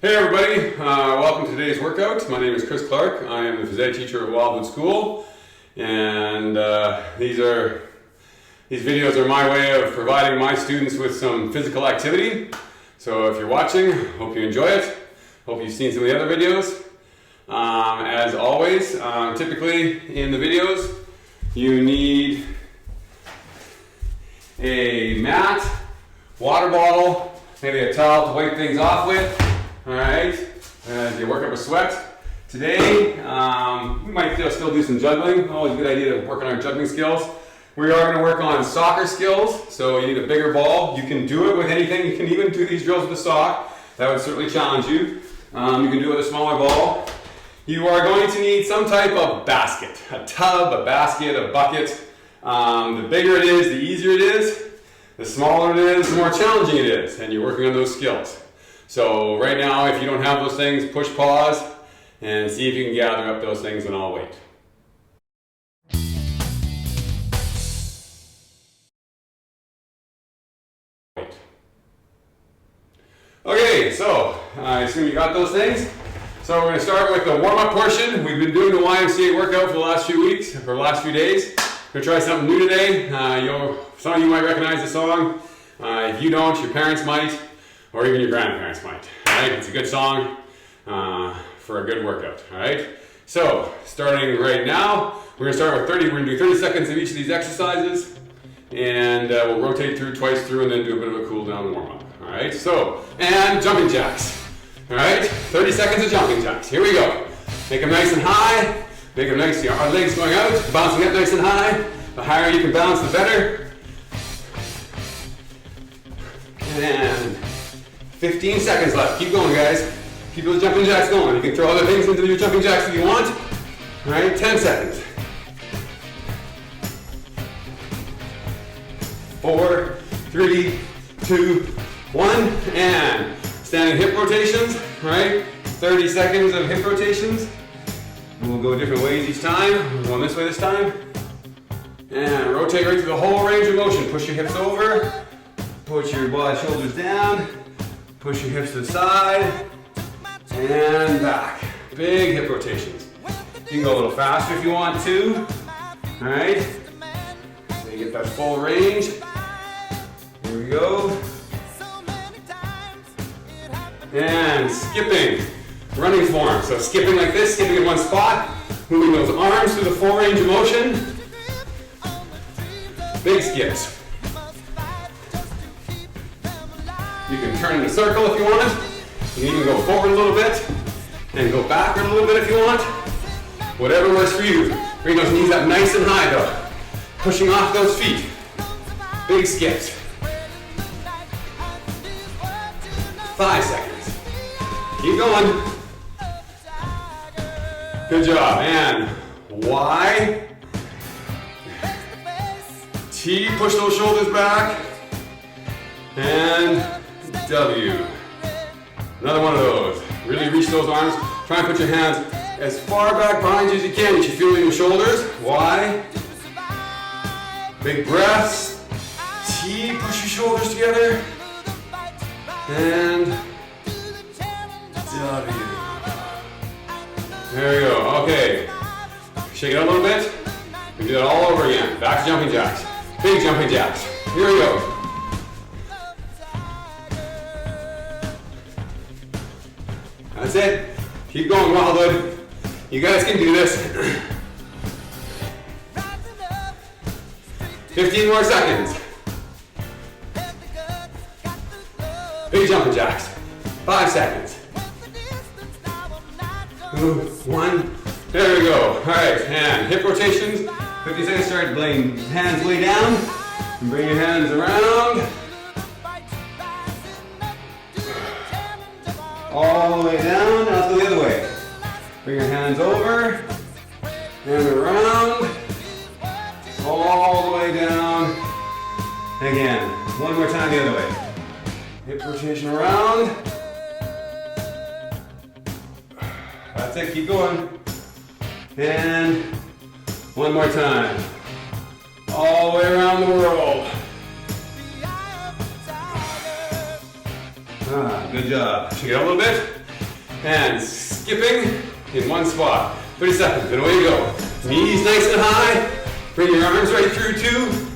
Hey everybody, welcome to today's workout. My name is Chris Clark. I am the phys ed teacher at Wildwood School, and these videos are my way of providing my students with some physical activity. So if you're watching, hope you enjoy it. Hope you've seen some of the other videos. As always, typically in the videos, you need a mat, water bottle, maybe a towel to wipe things off with. Alright, as you work up a sweat. Today, we might still do some juggling. Always a good idea to work on our juggling skills. We are going to work on soccer skills, so you need a bigger ball. You can do it with anything. You can even do these drills with a sock. That would certainly challenge you. You can do it with a smaller ball. You are going to need some type of basket. A tub, a basket, a bucket. The bigger it is, the easier it is. The smaller it is, the more challenging it is. And you're working on those skills. So right now, if you don't have those things, push pause and see if you can gather up those things, and I'll wait. Okay, so I assume you got those things. So we're going to start with the warm-up portion. We've been doing the YMCA workout for the last few weeks, or the last few days. We're going to try something new today. Some of you might recognize the song. If you don't, your parents might. Or even your grandparents might. Right? It's a good song for a good workout. All right. So starting right now, we're gonna start with 30. We're gonna do 30 seconds of each of these exercises, and we'll rotate through twice through, and then do a bit of a cool down warm up. All right. So and jumping jacks. All right. 30 seconds of jumping jacks. Here we go. Make them nice and high. Make them nice. Our legs going out, bouncing up nice and high. The higher you can bounce, the better. And 15 seconds left. Keep going, guys. Keep those jumping jacks going. You can throw other things into your jumping jacks if you want. All right, 10 seconds. 4, 3, 2, 1, and standing hip rotations. All right, 30 seconds of hip rotations. We'll go different ways each time. We're going this way this time. And rotate right through the whole range of motion. Push your hips over. Put your wide shoulders down. Push your hips to the side and back. Big hip rotations. You can go a little faster if you want to. All right. So you get that full range. Here we go. And skipping, running form. So skipping like this, skipping in one spot, moving those arms through the full range of motion. Big skips. You can turn in a circle if you want. You can even go forward a little bit and go backward a little bit if you want. Whatever works for you. Bring those knees up nice and high though. Pushing off those feet. Big skips. 5 seconds. Keep going. Good job. And Y. T. Push those shoulders back. And W. Another one of those. Really reach those arms. Try and put your hands as far back behind you as you can. You should feel your shoulders. Y. Big breaths. T. Push your shoulders together. And W. There we go. Okay. Shake it up a little bit. We do that all over again. Back to jumping jacks. Big jumping jacks. Here we go. That's it. Keep going, Wildwood. You guys can do this. 15 more seconds. Big jumping jacks. 5 seconds. 1. There we go. All right, and hip rotations. 50 seconds. Start laying hands way down. And bring your hands around. All the way down, now let's go the other way. Bring your hands over and around, all the way down. Again, one more time the other way. Hip rotation around. That's it, keep going. And one more time. All the way around the world. Good job. Shake it up a little bit. and skipping in one spot. 30 seconds, and away you go. Knees nice and high. Bring your arms right through too.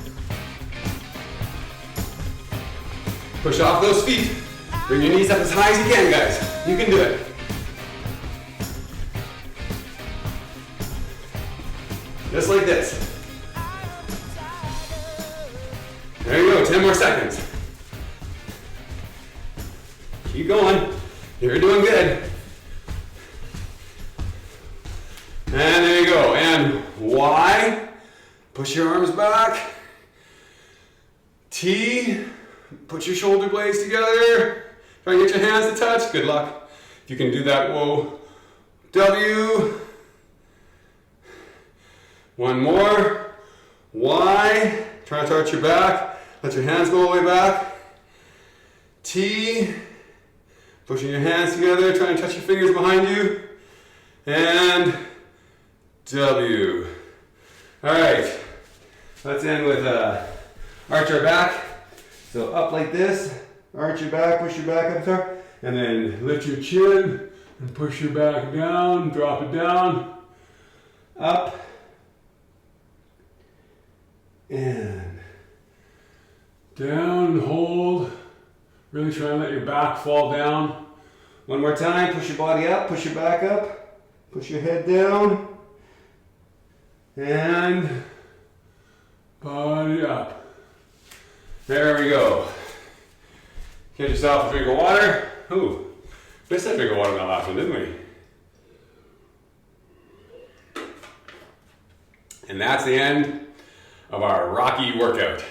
Push off those feet. Bring your knees up as high as you can, guys. You can do it. Just like this. There you go, 10 more seconds. Keep going. You're doing good. And there you go. And Y. Push your arms back. T. Put your shoulder blades together. Try and get your hands to touch. Good luck. If you can do that, whoa. W. One more. Y. Try to touch your back. Let your hands go all the way back. T. Pushing your hands together. Try and touch your fingers behind you. And W. All right. Let's end with arch our back. So up like this. Arch your back. Push your back up there. And then lift your chin and push your back down. Drop it down. Up. And down, hold. Really try and let your back fall down. One more time, push your body up, push your back up, push your head down, and body up. There we go. Get yourself a drink of water. Ooh, missed that drink of water in that last one, didn't we? And that's the end of our Rocky workout.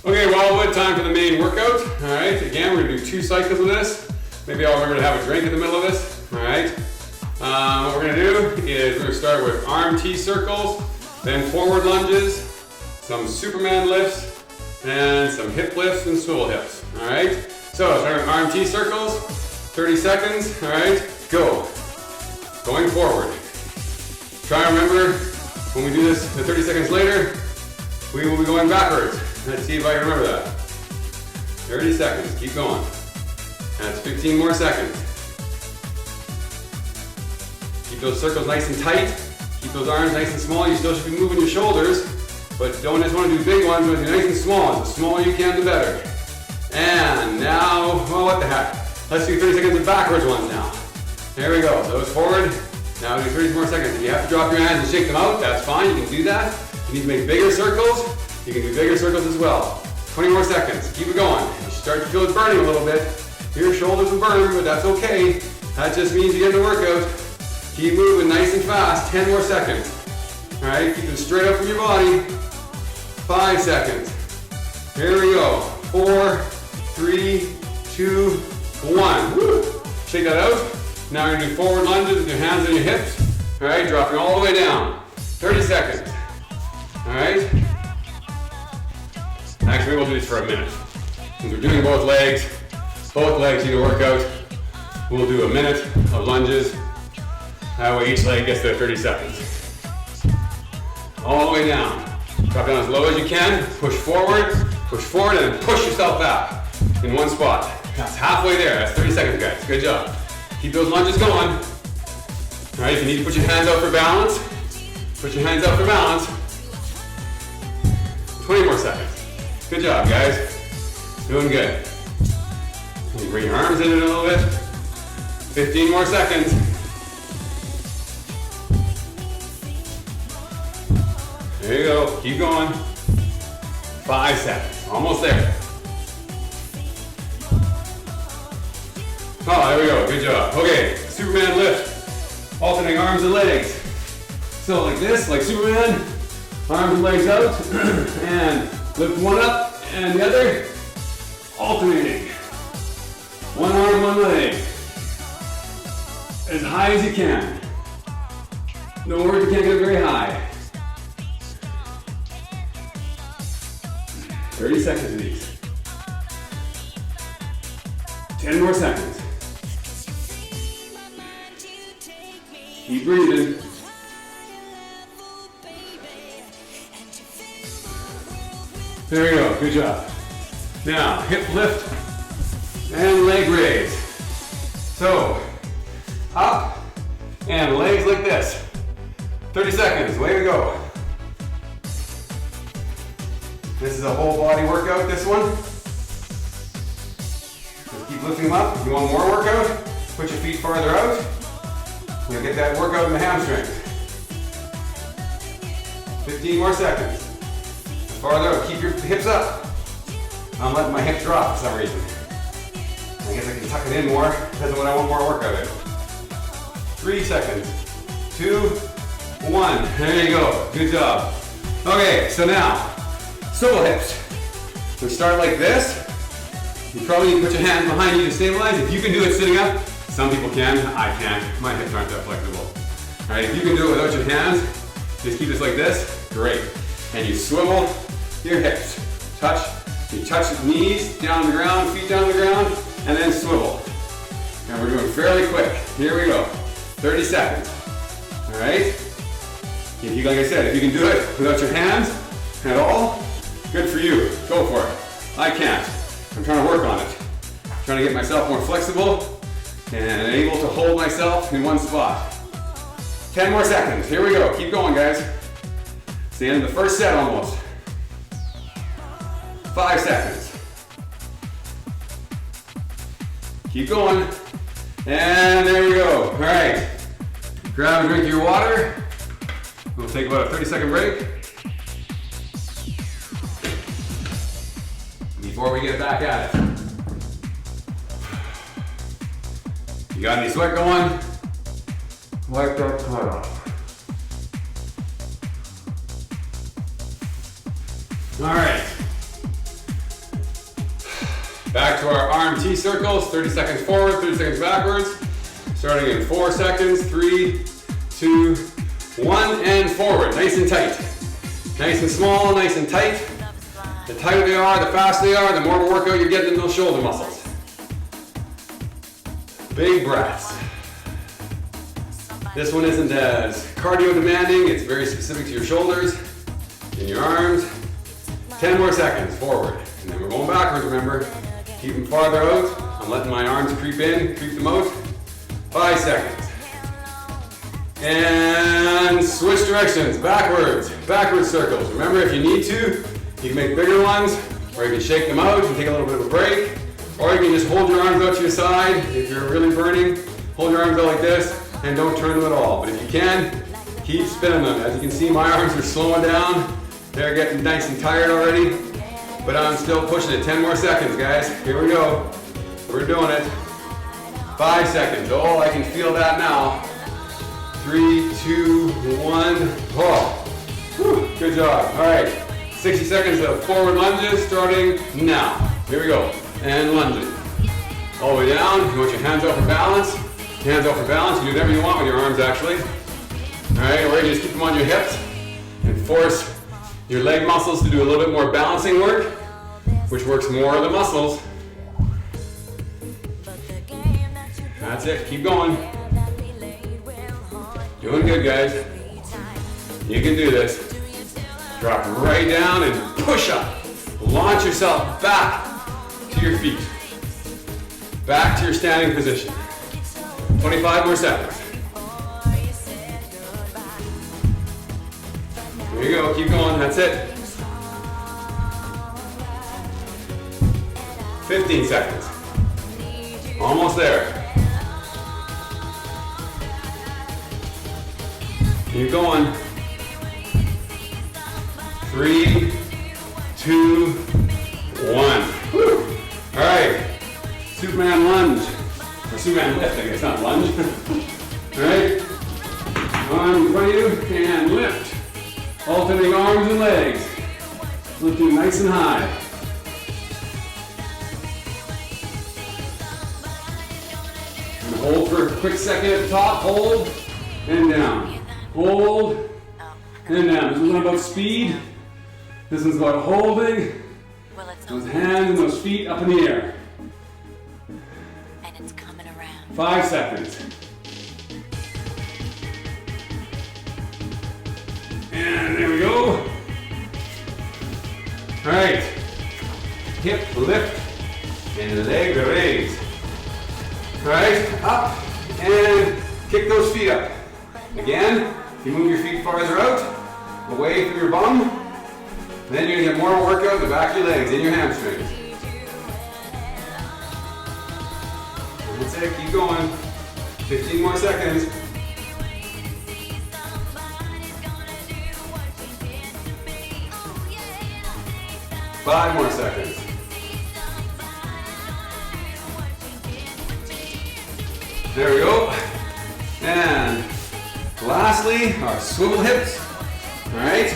Okay, well, time for the main workout. All right, again, we're gonna do 2 cycles of this. Maybe I'll remember to have a drink in the middle of this. All right. What we're gonna do is we're gonna start with arm T circles, then forward lunges, some Superman lifts, and some hip lifts and swivel hips. All right. So start with arm T circles. 30 seconds, all right, go. Going forward. Try and remember, when we do this 30 seconds later, we will be going backwards. Let's see if I can remember that. 30 seconds, keep going. That's 15 more seconds. Keep those circles nice and tight. Keep those arms nice and small. You still should be moving your shoulders, but don't just want to do big ones, but do nice and small. The smaller you can, the better. And now, well, what the heck? Let's do 30 seconds of backwards ones now. There we go. Those forward. Now do 30 more seconds. If you have to drop your hands and shake them out, that's fine. You can do that. If you need to make bigger circles, you can do bigger circles as well. 20 more seconds. Keep it going. You start to feel it burning a little bit. Your shoulders will burn, but that's okay. That just means you get the workout. Keep moving nice and fast. 10 more seconds. All right, keep it straight up from your body. 5 seconds. Here we go. 4, 3, 2, 1. Woo. Shake that out. Now you're going to do forward lunges with your hands on your hips. All right, dropping all the way down. 30 seconds. All right. Actually, we'll do this for a minute. Since we're doing both legs need to work out. We'll do a minute of lunges. That way each leg gets their 30 seconds. All the way down. Drop down as low as you can. Push forward, and then push yourself back in one spot. That's halfway there. That's 30 seconds, guys. Good job. Keep those lunges going. All right, if you need to put your hands out for balance, put your hands out for balance. 20 more seconds. Good job, guys. Doing good. You bring your arms in a little bit. 15 more seconds. There you go. Keep going. 5 seconds. Almost there. Oh, there we go. Good job. Okay, Superman lift. Alternating arms and legs. So like this, like Superman. Arms and legs out. And lift one up and the other. Alternating. One arm, one leg. As high as you can. Don't worry if you can't get very high. 30 seconds of these. 10 more seconds. Keep breathing. There we go, good job. Now, hip lift and leg raise. So, up and legs like this. 30 seconds, way to go. This is a whole body workout, this one. Just keep lifting them up. If you want more workout, put your feet farther out. You'll get that workout in the hamstrings. 15 more seconds. Farther out, keep your hips up. I'm letting my hips drop for some reason. I guess I can tuck it in more, depends on what I want more workout in. 3 seconds, 2, 1, there you go, good job. Okay, so now, swivel hips. We start like this. You probably need to put your hands behind you to stabilize. If you can do it sitting up, some people can, I can't. My hips aren't that flexible. All right, if you can do it without your hands, just keep this like this, great. And you swivel your hips. You touch the knees down the ground, feet down the ground, and then swivel. And we're doing fairly quick. Here we go, 30 seconds. All right? If you, like I said, if you can do it without your hands at all, good for you, go for it. I can't, I'm trying to work on it. I'm trying to get myself more flexible and able to hold myself in one spot. 10 more seconds, here we go, keep going guys. It's the end of the first set almost. 5 seconds. Keep going. And there we go. All right. Grab a drink of your water. We'll take about a 30-second break before we get back at it. You got any sweat going? Wipe that sweat off. All right. Back to our arm T circles, 30 seconds forward, 30 seconds backwards. Starting in 4 seconds, 3, 2, 1, and forward, nice and tight. Nice and small, nice and tight. The tighter they are, the faster they are, the more workout you're getting in those shoulder muscles. Big breaths. This one isn't as cardio demanding, it's very specific to your shoulders and your arms. 10 more seconds, forward. And then we're going backwards, remember. Keep them farther out. I'm letting my arms creep in, creep them out. 5 seconds. And switch directions, backwards circles. Remember, if you need to, you can make bigger ones, or you can shake them out and take a little bit of a break, or you can just hold your arms out to your side. If you're really burning, hold your arms out like this, and don't turn them at all. But if you can, keep spinning them. As you can see, my arms are slowing down. They're getting nice and tired already, but I'm still pushing it. 10 more seconds, guys. Here we go. We're doing it. 5 seconds. Oh, I can feel that now. 3, 2, 1. Oh, whew, good job. All right, 60 seconds of forward lunges starting now. Here we go. And lunging. All the way down. You want your hands out for balance. Hands out for balance. You do whatever you want with your arms, actually. All right, or you just keep them on your hips and force your leg muscles to do a little bit more balancing work, which works more of the muscles. That's it, keep going. Doing good, guys. You can do this. Drop right down and push up. Launch yourself back to your feet. Back to your standing position. 25 more seconds. There you go, keep going, that's it. 15 seconds. Almost there. Keep going. 3, 2, 1. Woo. All right, Superman lunge. Or Superman lift, I guess, not lunge. All right, arm in front of you and lift. Alternating arms and legs. Lifting nice and high. And hold for a quick second at the top. Hold and down. Hold and down. This one's not about speed. This one's about holding those hands and those feet up in the air. And it's coming around. 5 seconds. And there we go. All right, hip lift and leg raise. All right, up and kick those feet up. Again, if you move your feet farther out, away from your bum, then you're gonna get more workout in the back of your legs and your hamstrings. That's it, keep going. 15 more seconds. 5 more seconds. There we go. And lastly, our swivel hips. All right.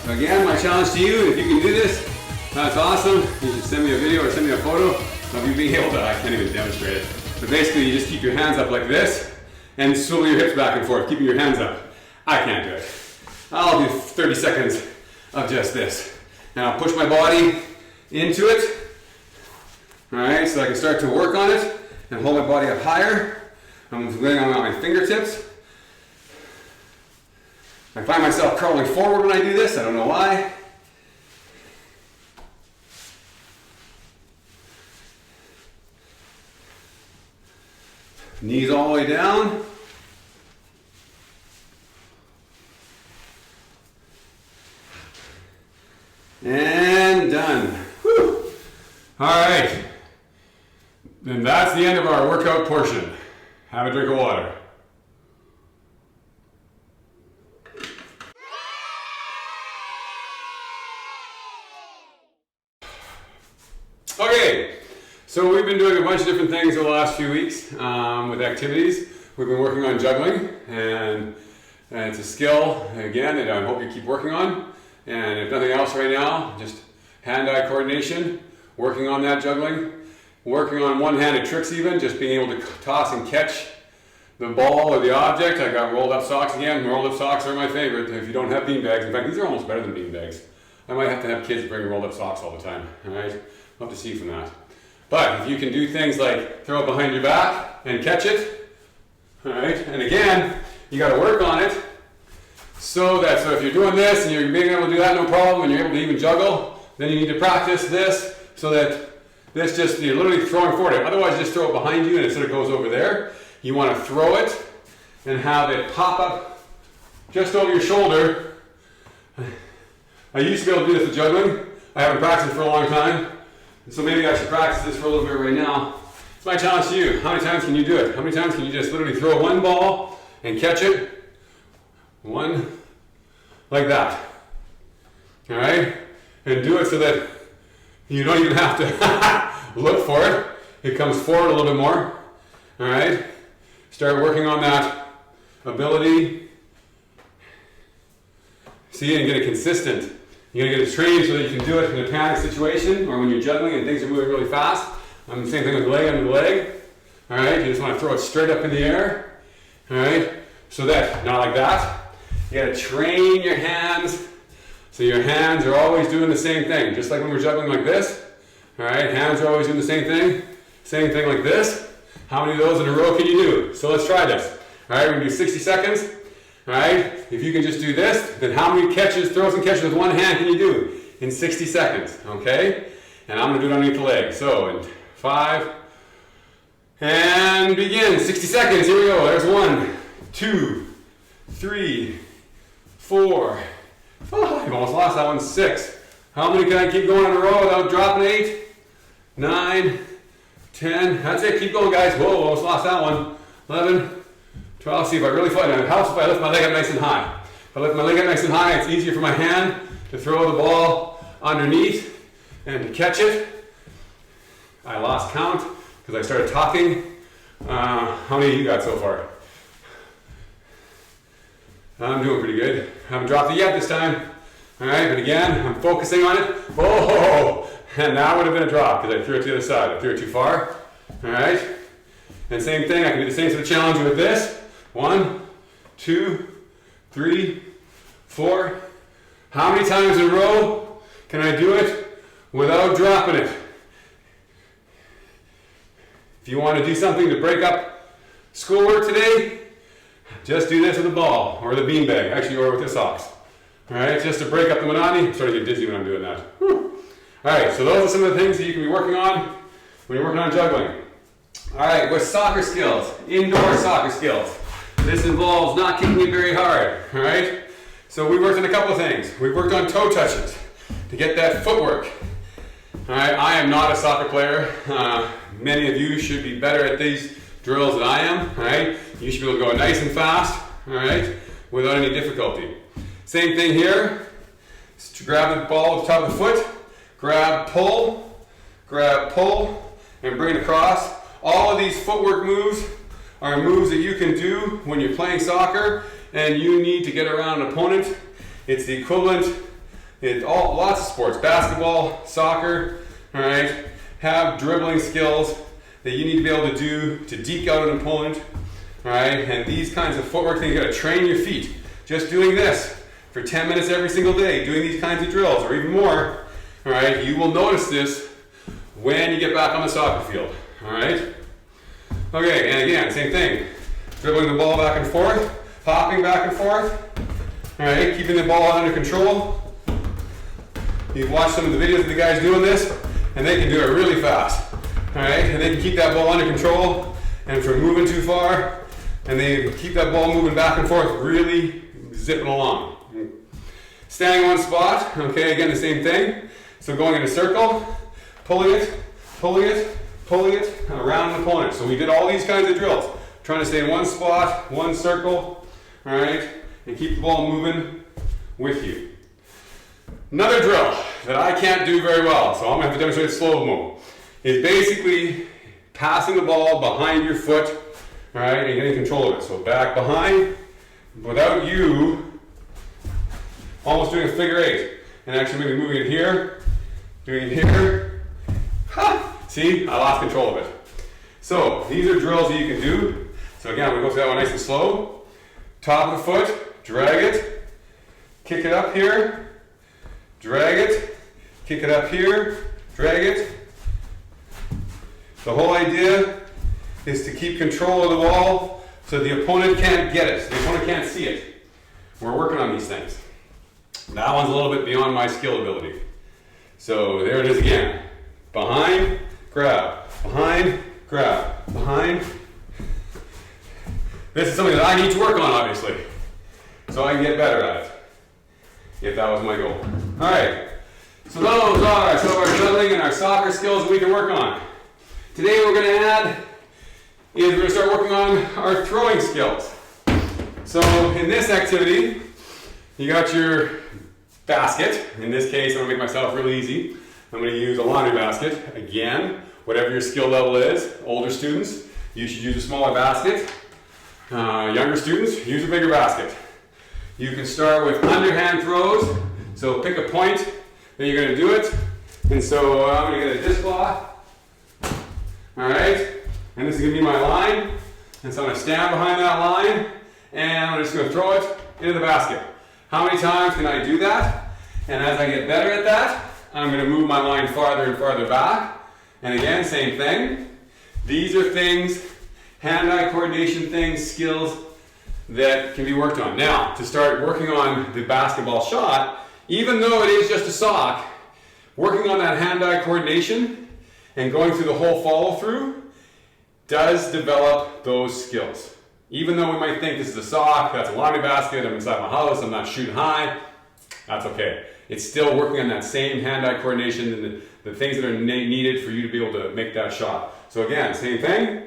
So again, my challenge to you, if you can do this, that's awesome. You should send me a video or send me a photo of you being able to, I can't even demonstrate it. But basically, you just keep your hands up like this and swivel your hips back and forth, keeping your hands up. I can't do it. I'll do 30 seconds of just this. And I'll push my body into it. All right, so I can start to work on it and hold my body up higher. I'm laying on my fingertips. I find myself crawling forward when I do this. I don't know why. Knees all the way down. And done. Whew. All right. Then that's the end of our workout portion. Have a drink of water. Okay, so we've been doing a bunch of different things over the last few weeks with activities. We've been working on juggling, and it's a skill, again, that I hope you keep working on. And if nothing else right now, just hand-eye coordination, working on that juggling, working on one-handed tricks even, just being able to toss and catch the ball or the object. I got rolled up socks again. Rolled up socks are my favorite if you don't have bean bags. In fact, these are almost better than bean bags. I might have to have kids bring rolled up socks all the time, all right? Love to see from that. But if you can do things like throw it behind your back and catch it, all right? And again, you got to work on it so if you're doing this and you're being able to do that no problem and you're able to even juggle, then you need to practice this so that this just, you're literally throwing forward it. Otherwise, you just throw it behind you and it sort of goes over there. You want to throw it and have it pop up just over your shoulder. I used to be able to do this with juggling. I haven't practiced for a long time. So maybe I should practice this for a little bit right now. It's my challenge to you. How many times can you do it? How many times can you just literally throw one ball and catch it? One, like that. All right? And do it so that you don't even have to look for it. It comes forward a little bit more. All right? Start working on that ability. See, and get it consistent. You're gonna get it trained so that you can do it in a panic situation or when you're juggling and things are moving really fast. The same thing with the leg under the leg. All right, you just want to throw it straight up in the air. All right, so that, not like that. You gotta train your hands so your hands are always doing the same thing. Just like when we're juggling like this. All right, hands are always doing the same thing. Same thing like this. How many of those in a row can you do? So let's try this. All right, we're gonna do 60 seconds. All right, if you can just do this, then how many catches, throws and catches with one hand can you do in 60 seconds, okay? And I'm gonna do it underneath the leg. So in 5, and begin, 60 seconds, here we go. There's 1, 2, 3, 4, 5, almost lost that one, 6. How many can I keep going in a row without dropping? 8, 9, 10, that's it, keep going guys. Whoa, almost lost that one. 11, 12, see if I really fight. It helps if I lift my leg up nice and high. If I lift my leg up nice and high, it's easier for my hand to throw the ball underneath and to catch it. I lost count because I started talking. How many of you got so far? I'm doing pretty good. I haven't dropped it yet this time. All right, but again, I'm focusing on it. Oh, and that would have been a drop because I threw it to the other side. I threw it too far. All right, and same thing. I can do the same sort of challenge with this. 1, 2, 3, 4. How many times in a row can I do it without dropping it? If you want to do something to break up schoolwork today, just do this with the ball or the beanbag, actually, or with the socks. All right, just to break up the monotony. I'm starting to get dizzy when I'm doing that. Whew. Alright, so those are some of the things that you can be working on when you're working on juggling. Alright, with soccer skills, indoor soccer skills. This involves not kicking it very hard, alright? So we worked on a couple of things. We worked on toe touches to get that footwork. Alright, I am not a soccer player. Many of you should be better at these drills than I am, alright? You should be able to go nice and fast, alright, without any difficulty. Same thing here. To grab the ball at the top of the foot, grab, pull, and bring it across. All of these footwork moves are moves that you can do when you're playing soccer and you need to get around an opponent. It's the equivalent in lots of sports, basketball, soccer, all right, have dribbling skills that you need to be able to do to deke out an opponent, all right, and these kinds of footwork things, you gotta train your feet. Just doing this for 10 minutes every single day, doing these kinds of drills, or even more, all right, you will notice this when you get back on the soccer field, all right? Okay, and again, same thing. Dribbling the ball back and forth, hopping back and forth, all right, keeping the ball under control. You've watched some of the videos of the guys doing this, and they can do it really fast, all right? And they can keep that ball under control, and from moving too far, and they keep that ball moving back and forth, really zipping along. Standing on one spot, okay, again, the same thing. So going in a circle, pulling it, around an opponent. So we did all these kinds of drills. Trying to stay in one spot, one circle, all right, and keep the ball moving with you. Another drill that I can't do very well, so I'm gonna have to demonstrate slow-mo, is basically passing the ball behind your foot, all right, and getting control of it. So back behind, without you almost doing a figure eight, and actually maybe moving it here, doing it here. Ha! See, I lost control of it. So these are drills that you can do. So again, we go through that one nice and slow. Top of the foot, drag it, kick it up here, drag it, kick it up here, drag it. The whole idea is to keep control of the ball so the opponent can't get it, the opponent can't see it. We're working on these things. That one's a little bit beyond my skill ability. So there it is again. Behind, grab, behind, grab, behind. This is something that I need to work on, obviously, so I can get better at it, if that was my goal. All right, so those are some of our juggling and our soccer skills that we can work on. Today what we're going to add is we're going to start working on our throwing skills. So in this activity, you got your basket. In this case, I'm going to make myself really easy. I'm going to use a laundry basket. Again, whatever your skill level is, older students, you should use a smaller basket. Younger students, use a bigger basket. You can start with underhand throws. So pick a point that you're going to do it. And so I'm going to get a dishcloth. All right, and this is going to be my line. And so I'm going to stand behind that line, and I'm just going to throw it into the basket. How many times can I do that? And as I get better at that, I'm going to move my line farther and farther back. And again, same thing. These are things, hand-eye coordination things, skills that can be worked on. Now, to start working on the basketball shot, even though it is just a sock, working on that hand-eye coordination and going through the whole follow-through does develop those skills. Even though we might think this is a sock, that's a laundry basket, I'm inside my house, I'm not shooting high, that's okay. It's still working on that same hand-eye coordination and the things that are needed for you to be able to make that shot. So again, same thing.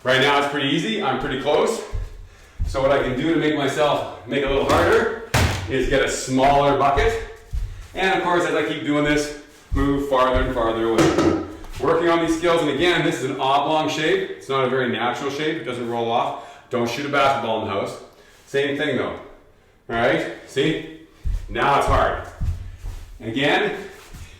Right now it's pretty easy, I'm pretty close. So what I can do to make myself make it a little harder is get a smaller bucket. And of course, as I keep doing this, move farther and farther away. Working on these skills, and again, this is an oblong shape. It's not a very natural shape, it doesn't roll off. Don't shoot a basketball in the house. Same thing though. All right, see? Now it's hard. Again,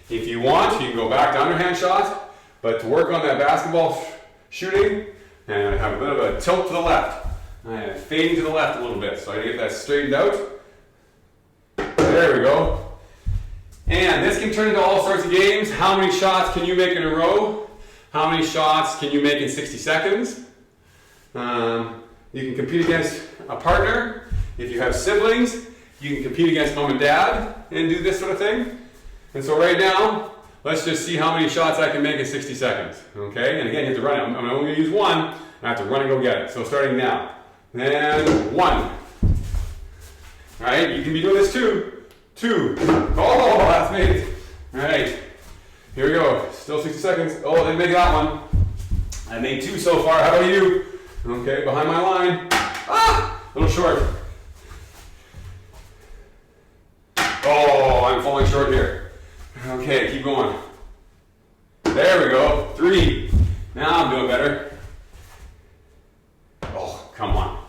if you want, you can go back to underhand shots, but to work on that basketball shooting, and I have a bit of a tilt to the left. I am fading to the left a little bit, so I get that straightened out. There we go. And this can turn into all sorts of games. How many shots can you make in a row? How many shots can you make in 60 seconds? You can compete against a partner. If you have siblings, you can compete against mom and dad and do this sort of thing. And so right now, let's just see how many shots I can make in 60 seconds. Okay, and again, you have to run it. I'm only going to use one. I have to run and go get it. So starting now. And 1. All right, you can be doing this too. 2. Oh, that's made it. All right, here we go. Still 60 seconds. Oh, didn't make that one. I made 2 so far. How about you? Okay, behind my line. Ah, a little short. Oh, I'm falling short here. Okay, keep going. There we go. 3. Now I'm doing better. Oh, come on.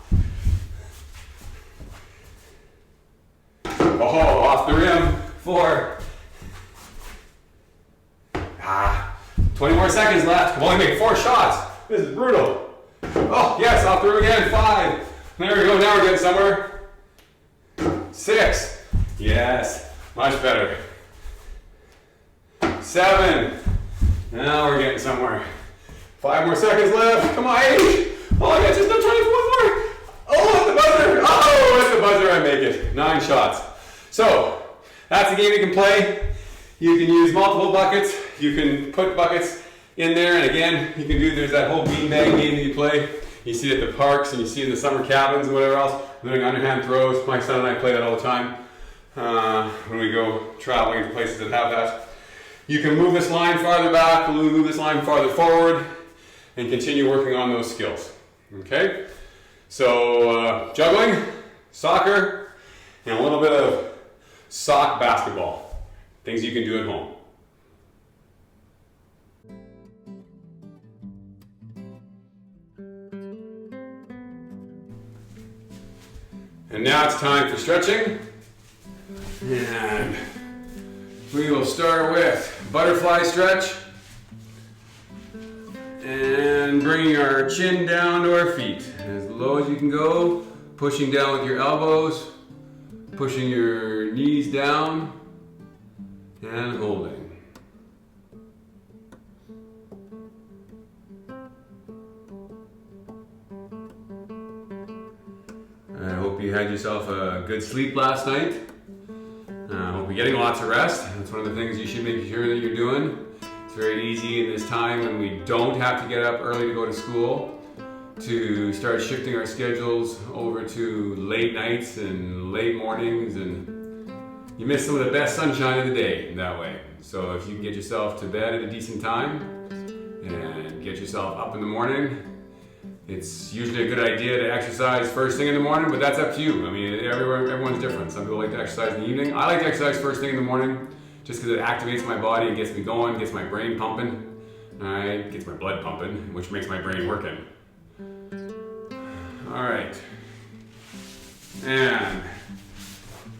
Oh, off the rim. 4. 20 more seconds left. I've only made 4 shots. This is brutal. Oh, yes, off the rim again. 5. There we go. Now we're getting somewhere. 6. Yes, much better. 7. Now we're getting somewhere. 5 more seconds left. Come on, 8. Oh, I got just another 24 more. Oh, at the buzzer. Oh, at the buzzer I make it. 9 shots. So, that's a game you can play. You can use multiple buckets. You can put buckets in there, and again, you can do, there's that whole beanbag game that you play. You see it at the parks, and you see it in the summer cabins and whatever else. Doing underhand throws. My son and I play that all the time when we go traveling to places that have that. You can move this line farther back, move this line farther forward, and continue working on those skills. Okay? So, juggling, soccer, and a little bit of sock basketball. Things you can do at home. And now it's time for stretching. And we will start with butterfly stretch. And bringing our chin down to our feet. As low as you can go. Pushing down with your elbows. Pushing your knees down. And holding. I hope you had yourself a good sleep last night. I hope you're getting lots of rest. That's one of the things you should make sure that you're doing. It's very easy in this time when we don't have to get up early to go to school to start shifting our schedules over to late nights and late mornings, and you miss some of the best sunshine of the day that way. So if you can get yourself to bed at a decent time and get yourself up in the morning, it's usually a good idea to exercise first thing in the morning, but that's up to you. I mean, everyone's different. Some people like to exercise in the evening. I like to exercise first thing in the morning just because it activates my body and gets me going, gets my brain pumping, gets my blood pumping, which makes my brain working. All right. And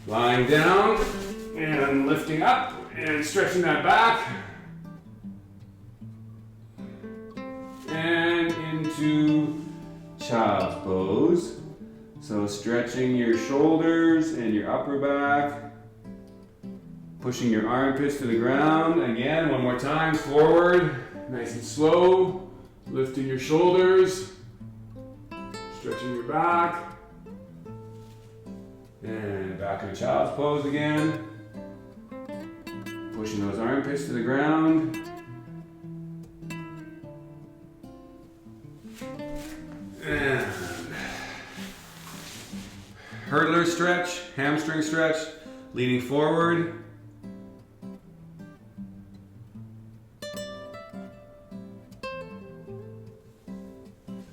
lying down and lifting up and stretching that back. And into child's pose. So stretching your shoulders and your upper back. Pushing your armpits to the ground. Again, one more time, forward. Nice and slow. Lifting your shoulders. Stretching your back. And back into child's pose again. Pushing those armpits to the ground. And hurdler stretch, hamstring stretch, leaning forward.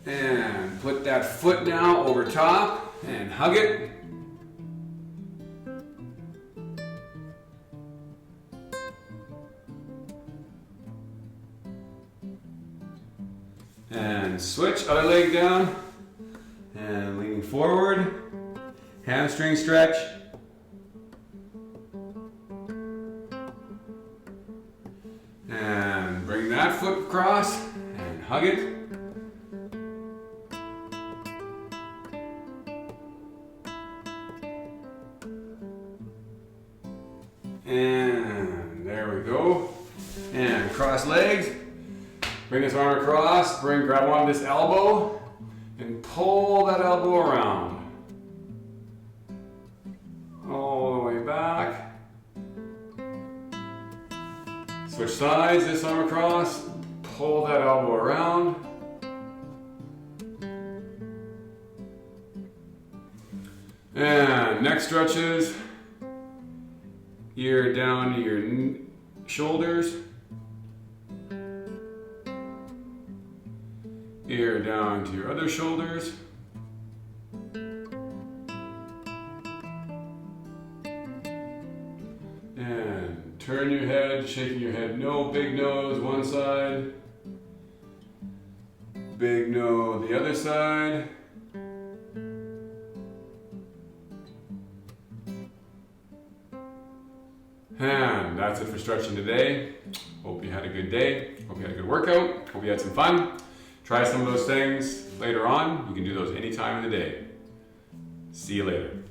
And put that foot now over top and hug it. And switch, other leg down, and leaning forward, hamstring stretch, and bring that foot across, and hug it, and there we go, and cross legs. Bring this arm across, grab on this elbow, and pull that elbow around. All the way back. Switch sides, this arm across, pull that elbow around. And neck stretches, ear down to your shoulders, ear down to your other shoulders. And turn your head, shaking your head, no, big nose one side, big no the other side. And that's it for stretching today. Hope you had a good day. Hope you had a good workout. Hope you had some fun. Try some of those things later on. You can do those any time of the day. See you later.